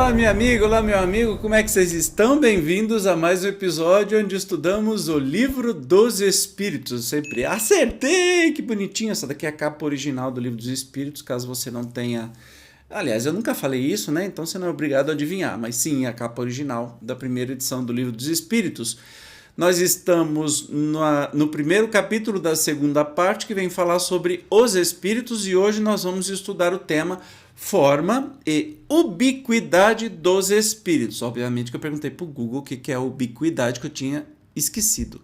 Olá, minha amiga, olá, meu amigo, como é que vocês estão? Bem-vindos a mais um episódio onde estudamos o Livro dos Espíritos. Sempre acertei! Que bonitinho! Essa daqui é a capa original do Livro dos Espíritos, caso você não tenha... Aliás, eu nunca falei isso, né? Então você não é obrigado a adivinhar, mas sim, a capa original da primeira edição do Livro dos Espíritos. Nós estamos no primeiro capítulo da segunda parte, que vem falar sobre os espíritos, e hoje nós vamos estudar o tema forma e ubiquidade dos espíritos. Obviamente que eu perguntei para o Google o que é a ubiquidade, que eu tinha esquecido.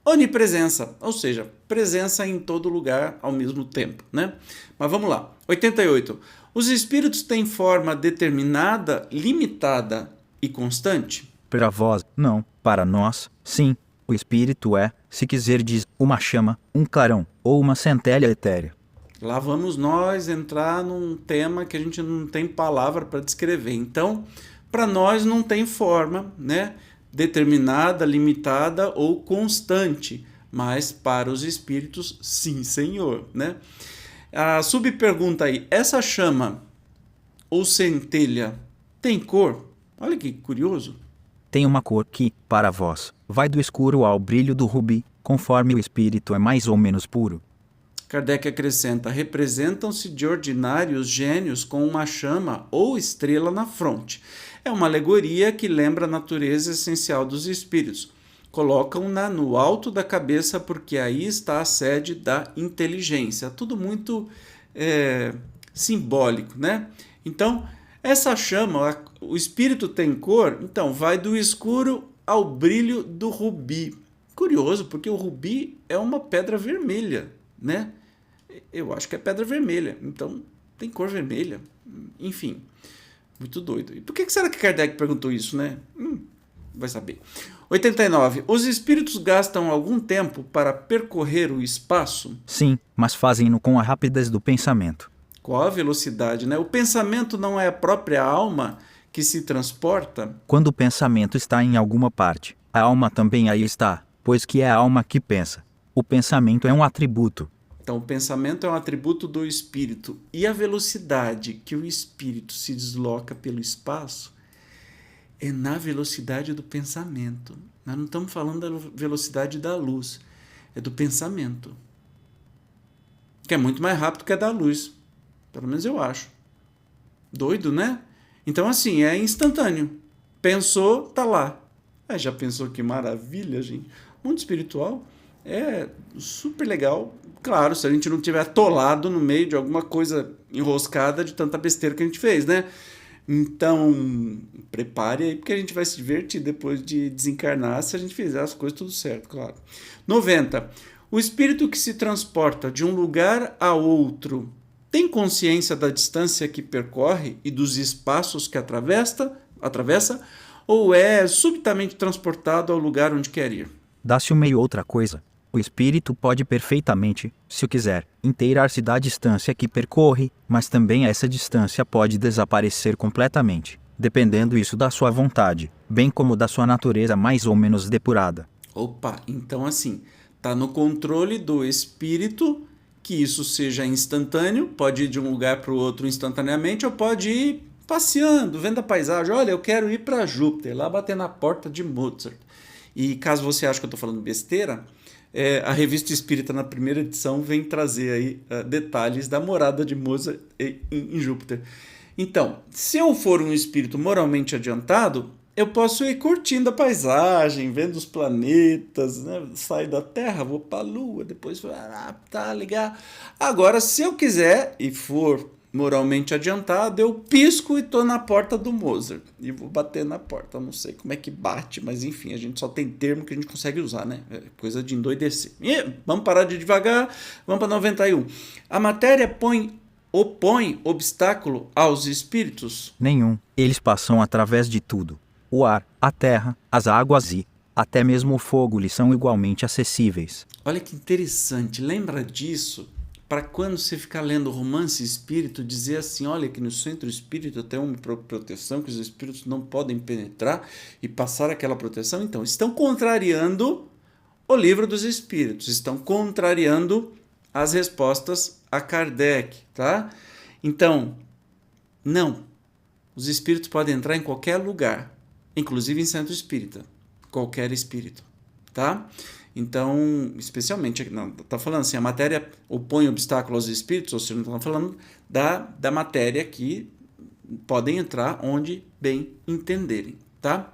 Onipresença, ou seja, presença em todo lugar ao mesmo tempo, né? Mas vamos lá. 88. Os espíritos têm forma determinada, limitada e constante? Para vós, não. Para nós, sim. O espírito é, se quiserdes, uma chama, um clarão ou uma centelha etérea. Lá vamos nós entrar num tema que a gente não tem palavra para descrever. Então, para nós não tem forma, né, determinada, limitada ou constante, mas para os espíritos, sim, senhor, né? A subpergunta aí, essa chama ou centelha tem cor? Olha que curioso. Tem uma cor que, para vós, vai do escuro ao brilho do rubi, conforme o espírito é mais ou menos puro. Kardec acrescenta, representam-se de ordinários gênios com uma chama ou estrela na fronte. É uma alegoria que lembra a natureza essencial dos espíritos. Colocam-na no alto da cabeça porque aí está a sede da inteligência. Tudo muito simbólico, né? Então, essa chama, o espírito tem cor, então vai do escuro ao brilho do rubi. Curioso, porque o rubi é uma pedra vermelha, né? Eu acho que é pedra vermelha, então tem cor vermelha. Enfim, muito doido. E por que será que Kardec perguntou isso, né? Vai saber. 89. Os espíritos gastam algum tempo para percorrer o espaço? Sim, mas fazem-no com a rapidez do pensamento. Qual a velocidade, né? O pensamento não é a própria alma que se transporta? Quando o pensamento está em alguma parte, a alma também aí está, pois que é a alma que pensa. O pensamento é um atributo. Então, o pensamento é um atributo do espírito. E a velocidade que o espírito se desloca pelo espaço é na velocidade do pensamento. Nós não estamos falando da velocidade da luz, é do pensamento. Que é muito mais rápido que a da luz. Pelo menos eu acho. Doido, né? Então, assim, é instantâneo. Pensou, tá lá. Já pensou que maravilha, gente? Mundo espiritual é super legal. Claro, se a gente não tiver atolado no meio de alguma coisa enroscada de tanta besteira que a gente fez, né? Então, prepare aí, porque a gente vai se divertir depois de desencarnar se a gente fizer as coisas tudo certo, claro. 90. O espírito que se transporta de um lugar a outro tem consciência da distância que percorre e dos espaços que atravessa ou é subitamente transportado ao lugar onde quer ir? Dá-se uma e outra coisa. O espírito pode perfeitamente, se o quiser, inteirar-se da distância que percorre, mas também essa distância pode desaparecer completamente, dependendo isso da sua vontade, bem como da sua natureza mais ou menos depurada. Opa, então assim, está no controle do espírito que isso seja instantâneo, pode ir de um lugar para o outro instantaneamente, ou pode ir passeando, vendo a paisagem. Olha, eu quero ir para Júpiter, lá bater na porta de Mozart. E caso você ache que eu estou falando besteira, a Revista Espírita, na primeira edição, vem trazer aí detalhes da morada de Mozart em Júpiter. Então, se eu for um espírito moralmente adiantado, eu posso ir curtindo a paisagem, vendo os planetas, né? Sair da Terra, vou para a Lua, depois tá legal. Agora, se eu quiser e for moralmente adiantado, eu pisco e tô na porta do Mozart. E vou bater na porta. Eu não sei como é que bate, mas enfim, a gente só tem termo que a gente consegue usar, né? É coisa de endoidecer. E vamos parar de devagar, vamos para 91. A matéria opõe obstáculo aos espíritos? Nenhum. Eles passam através de tudo. O ar, a terra, as águas e, até mesmo o fogo lhes são igualmente acessíveis. Olha que interessante. Lembra disso? Para quando você ficar lendo romance espírito, dizer assim, olha que no centro espírita tem uma proteção que os espíritos não podem penetrar e passar aquela proteção. Então, estão contrariando o livro dos espíritos, estão contrariando as respostas a Kardec, tá? Então, não. Os espíritos podem entrar em qualquer lugar, inclusive em centro espírita, qualquer espírito, tá? Então, especialmente, não, tá falando assim, a matéria opõe obstáculo aos espíritos, ou seja, não estamos falando da matéria que podem entrar onde bem entenderem, tá?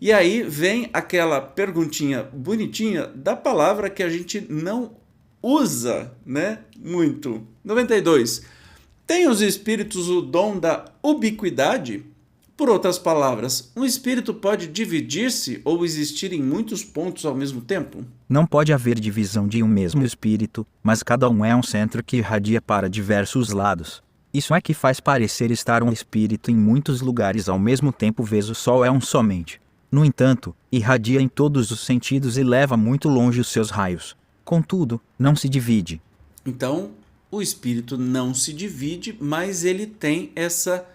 E aí vem aquela perguntinha bonitinha da palavra que a gente não usa, né, muito. 92. Tem os espíritos o dom da ubiquidade? Por outras palavras, um espírito pode dividir-se ou existir em muitos pontos ao mesmo tempo? Não pode haver divisão de um mesmo espírito, mas cada um é um centro que irradia para diversos lados. Isso é que faz parecer estar um espírito em muitos lugares ao mesmo tempo, vez o Sol é um somente. No entanto, irradia em todos os sentidos e leva muito longe os seus raios. Contudo, não se divide. Então, o espírito não se divide, mas ele tem essa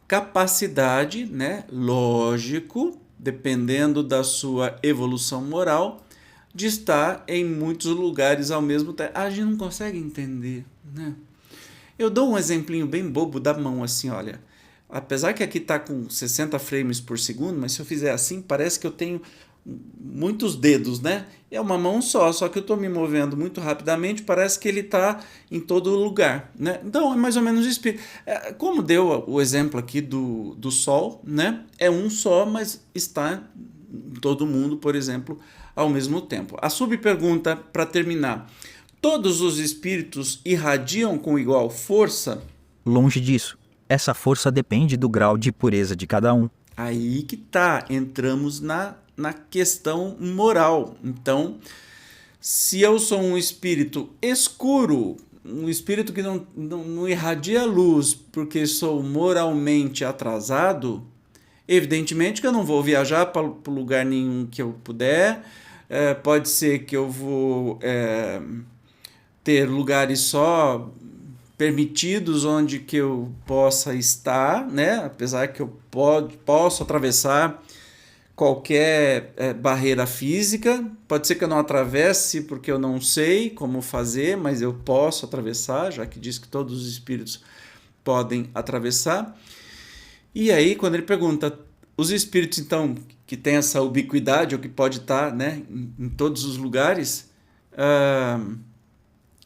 capacidade, né, lógico, dependendo da sua evolução moral, de estar em muitos lugares ao mesmo tempo. A gente não consegue entender, né? Eu dou um exemplinho bem bobo da mão, assim, olha. Apesar que aqui está com 60 frames por segundo, mas se eu fizer assim, parece que eu tenho muitos dedos, né? É uma mão só que eu estou me movendo muito rapidamente, parece que ele está em todo lugar, né? Então, é mais ou menos isso. Como deu o exemplo aqui do Sol, né? É um só, mas está em todo mundo, por exemplo, ao mesmo tempo. A subpergunta, para terminar. Todos os espíritos irradiam com igual força? Longe disso. Essa força depende do grau de pureza de cada um. Aí que tá, entramos na questão moral. Então, se eu sou um espírito escuro, um espírito que não irradia luz porque sou moralmente atrasado, evidentemente que eu não vou viajar para lugar nenhum que eu puder. Pode ser que eu vou ter lugares só permitidos onde que eu possa estar, né? Apesar que eu posso atravessar qualquer barreira física, pode ser que eu não atravesse porque eu não sei como fazer, mas eu posso atravessar, já que diz que todos os espíritos podem atravessar. E aí, quando ele pergunta, os espíritos, então, que têm essa ubiquidade, ou que pode estar, né, em todos os lugares,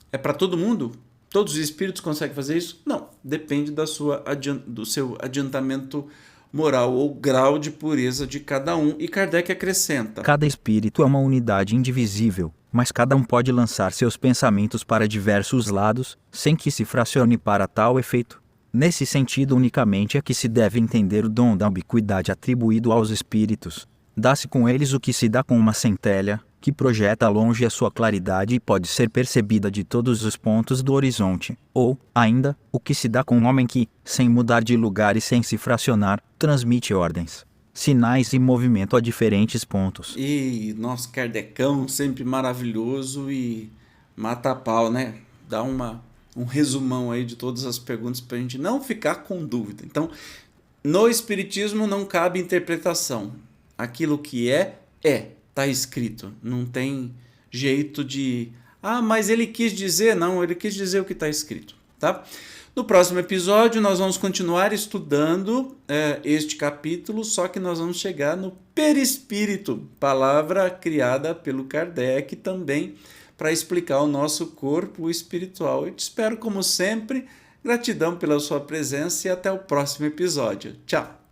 é para todo mundo? Todos os espíritos conseguem fazer isso? Não, depende do seu adiantamento moral ou grau de pureza de cada um. E Kardec acrescenta: Cada espírito é uma unidade indivisível, mas cada um pode lançar seus pensamentos para diversos lados, sem que se fracione para tal efeito. Nesse sentido unicamente é que se deve entender o dom da ubiquidade atribuído aos espíritos. Dá-se com eles o que se dá com uma centelha, que projeta longe a sua claridade e pode ser percebida de todos os pontos do horizonte, ou, ainda, o que se dá com um homem que, sem mudar de lugar e sem se fracionar, transmite ordens, sinais e movimento a diferentes pontos. E nosso Kardecão, sempre maravilhoso e mata a pau, né? Dá um resumão aí de todas as perguntas para a gente não ficar com dúvida. Então, no Espiritismo não cabe interpretação. Aquilo que está escrito. Não tem jeito de... mas ele quis dizer... Não, ele quis dizer o que está escrito, tá? No próximo episódio, nós vamos continuar estudando este capítulo, só que nós vamos chegar no perispírito, palavra criada pelo Kardec também, para explicar o nosso corpo espiritual. Eu te espero, como sempre. Gratidão pela sua presença e até o próximo episódio. Tchau!